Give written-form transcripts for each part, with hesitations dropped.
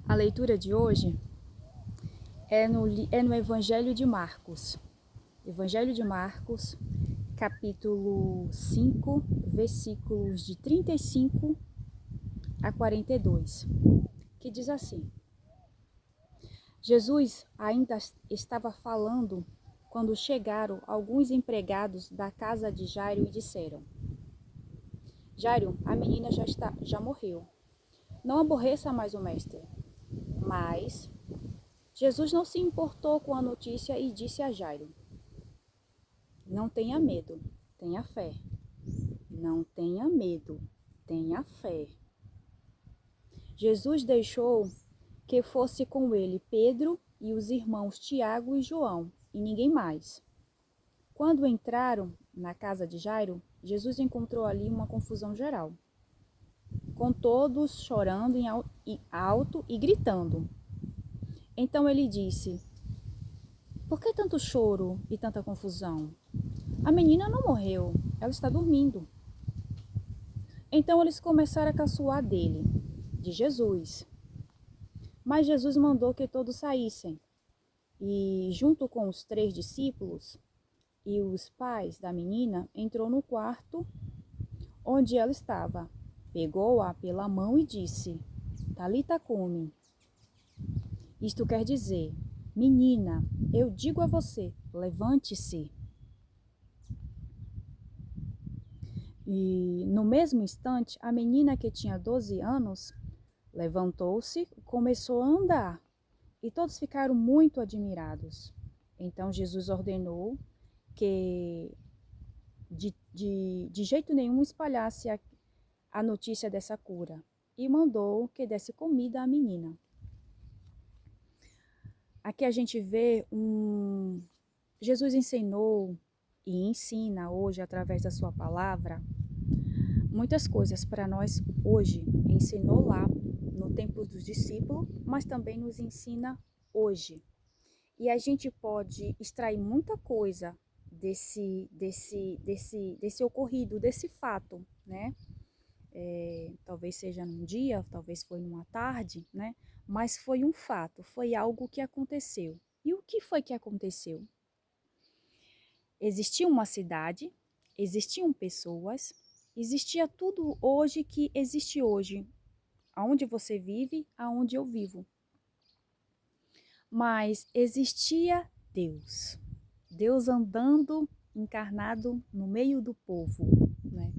A leitura de hoje é no Evangelho de Marcos. Evangelho de Marcos, capítulo 5, versículos de 35 a 42, que diz assim: Jesus ainda estava falando quando chegaram alguns empregados da casa de Jairo e disseram: Jairo, a menina já morreu. Não aborreça mais o mestre. Mas Jesus não se importou com a notícia e disse a Jairo: Não tenha medo, tenha fé. Não tenha medo, tenha fé. Jesus deixou que fosse com ele Pedro e os irmãos Tiago e João, e ninguém mais. Quando entraram na casa de Jairo, Jesus encontrou ali uma confusão geral, com todos chorando em alto e gritando. Então ele disse: Por que tanto choro e tanta confusão? A menina não morreu, ela está dormindo. Então eles começaram a caçoar dele, de Jesus. Mas Jesus mandou que todos saíssem. E, junto com os 3 discípulos e os pais da menina, entrou no quarto onde ela estava. Pegou-a pela mão e disse: Talita cumi. Isto quer dizer: Menina, eu digo a você, levante-se. E no mesmo instante, a menina que tinha 12 anos levantou-se e começou a andar. E todos ficaram muito admirados. Então Jesus ordenou que de jeito nenhum espalhasse a notícia dessa cura e mandou que desse comida à menina. Aqui a gente vê Jesus ensinou e ensina hoje através da sua palavra muitas coisas para nós hoje. Ensinou lá no tempo dos discípulos, mas também nos ensina hoje. E a gente pode extrair muita coisa desse ocorrido, desse fato, né? Talvez seja num dia, talvez foi numa tarde, né? Mas foi um fato, foi algo que aconteceu. E o que foi que aconteceu? Existia uma cidade, existiam pessoas, existia tudo hoje que existe hoje, aonde você vive, aonde eu vivo. Mas existia Deus. Deus andando encarnado no meio do povo, né?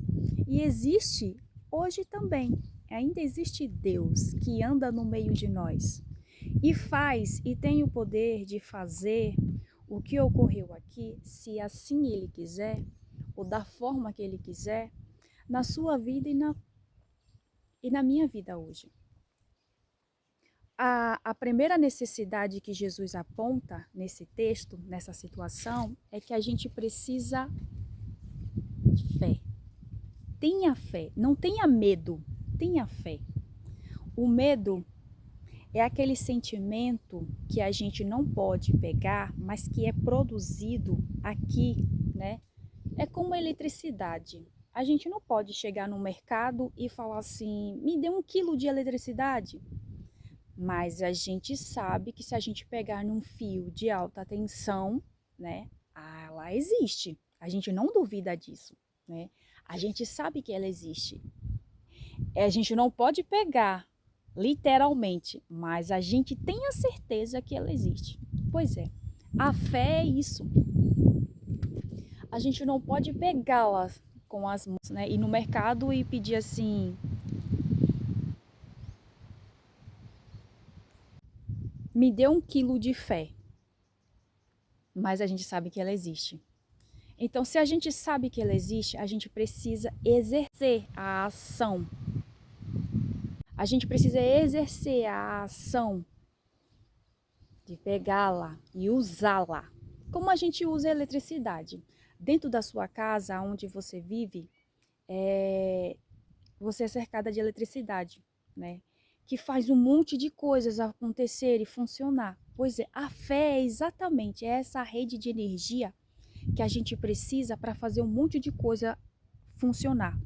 E existe hoje também, ainda existe Deus que anda no meio de nós e faz e tem o poder de fazer o que ocorreu aqui, se assim Ele quiser, ou da forma que Ele quiser, na sua vida e na minha vida hoje. A primeira necessidade que Jesus aponta nesse texto, nessa situação, é que a gente precisa de fé. Tenha fé, não tenha medo, tenha fé. O medo é aquele sentimento que a gente não pode pegar, mas que é produzido aqui, né? É como eletricidade. A gente não pode chegar no mercado e falar assim, me dê 1 quilo de eletricidade. Mas a gente sabe que se a gente pegar num fio de alta tensão, né, ela existe. A gente não duvida disso, né? A gente sabe que ela existe. A gente não pode pegar literalmente, mas a gente tem a certeza que ela existe. Pois é, a fé é isso. A gente não pode pegá-la com as mãos, né, ir no mercado e pedir assim, me dê 1 quilo de fé. Mas a gente sabe que ela existe. Então, se a gente sabe que ela existe, a gente precisa exercer a ação. A gente precisa exercer a ação de pegá-la e usá-la. Como a gente usa a eletricidade? Dentro da sua casa, onde você vive, você é cercada de eletricidade, né? Que faz um monte de coisas acontecer e funcionar. Pois é, a fé é exatamente essa rede de energia que a gente precisa para fazer um monte de coisa funcionar.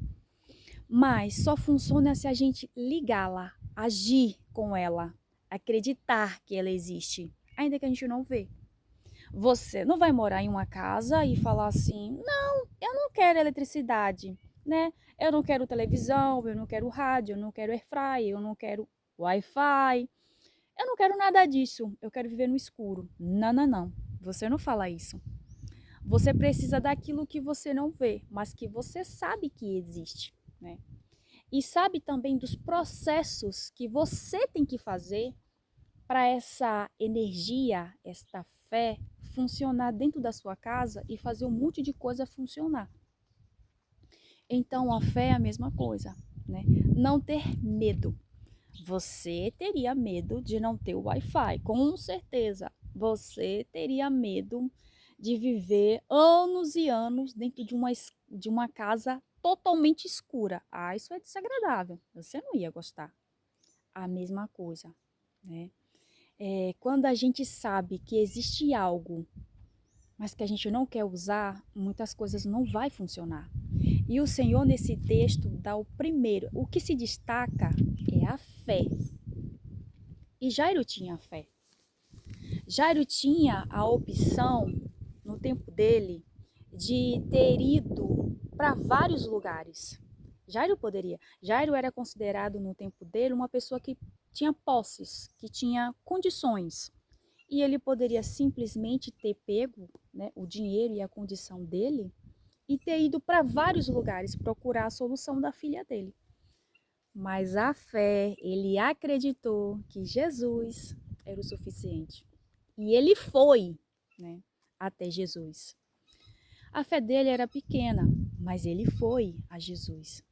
Mas só funciona se a gente ligá-la, agir com ela, acreditar que ela existe, ainda que a gente não vê. Você não vai morar em uma casa e falar assim, não, eu não quero eletricidade, né? Eu não quero televisão, eu não quero rádio, eu não quero airfryer, eu não quero Wi-Fi, eu não quero nada disso, eu quero viver no escuro. Não, não, não. Você não fala isso. Você precisa daquilo que você não vê, mas que você sabe que existe, né? E sabe também dos processos que você tem que fazer para essa energia, esta fé funcionar dentro da sua casa e fazer um monte de coisa funcionar. Então a fé é a mesma coisa, né? Não ter medo. Você teria medo de não ter o Wi-Fi, com certeza. Você teria medo de viver anos e anos dentro de uma casa totalmente escura. Ah, isso é desagradável. Você não ia gostar. A mesma coisa, né? Quando a gente sabe que existe algo, mas que a gente não quer usar, muitas coisas não vai funcionar. E o Senhor, nesse texto, dá o primeiro. O que se destaca é a fé. E Jairo tinha fé. Jairo tinha a opção, no tempo dele, de ter ido para vários lugares. Jairo poderia. Jairo era considerado, no tempo dele, uma pessoa que tinha posses, que tinha condições. E ele poderia simplesmente ter pego, né, o dinheiro e a condição dele e ter ido para vários lugares procurar a solução da filha dele. Mas a fé, ele acreditou que Jesus era o suficiente. E ele foi, né, até Jesus. A fé dele era pequena, mas ele foi a Jesus.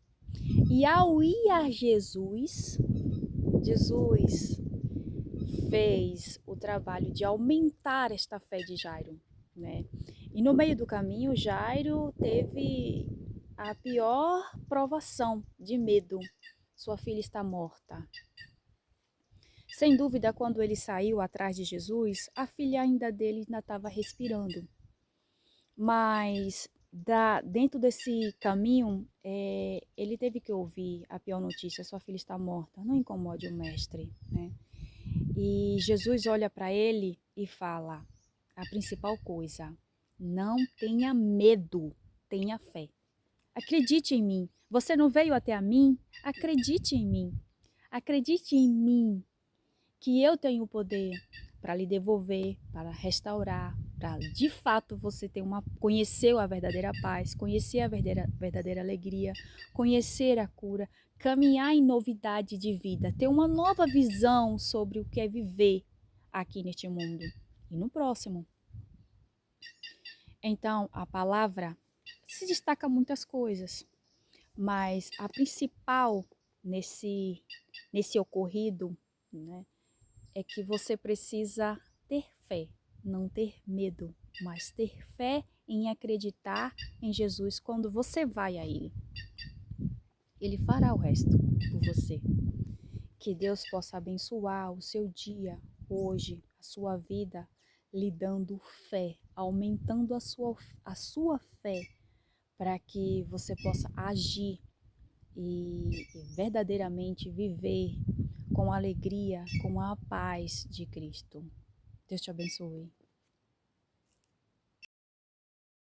E ao ir a Jesus, Jesus fez o trabalho de aumentar esta fé de Jairo, né? E no meio do caminho, Jairo teve a pior provação de medo. Sua filha está morta. Sem dúvida, quando ele saiu atrás de Jesus, a filha ainda dele ainda estava respirando. Mas dentro desse caminho, ele teve que ouvir a pior notícia: sua filha está morta. Não incomode o mestre, né? E Jesus olha para ele e fala a principal coisa: não tenha medo, tenha fé. Acredite em mim. Você não veio até a mim? Acredite em mim. Acredite em mim, que eu tenho o poder para lhe devolver, para restaurar, para de fato você ter conhecer a verdadeira paz, conhecer a verdadeira alegria, conhecer a cura, caminhar em novidade de vida, ter uma nova visão sobre o que é viver aqui neste mundo e no próximo. Então, a palavra se destaca muitas coisas, mas a principal nesse ocorrido, né, é que você precisa ter fé, não ter medo, mas ter fé em acreditar em Jesus quando você vai a Ele. Ele fará o resto por você. Que Deus possa abençoar o seu dia hoje, a sua vida, lhe dando fé, aumentando a sua fé, para que você possa agir e verdadeiramente viver com alegria, com a paz de Cristo. Deus te abençoe.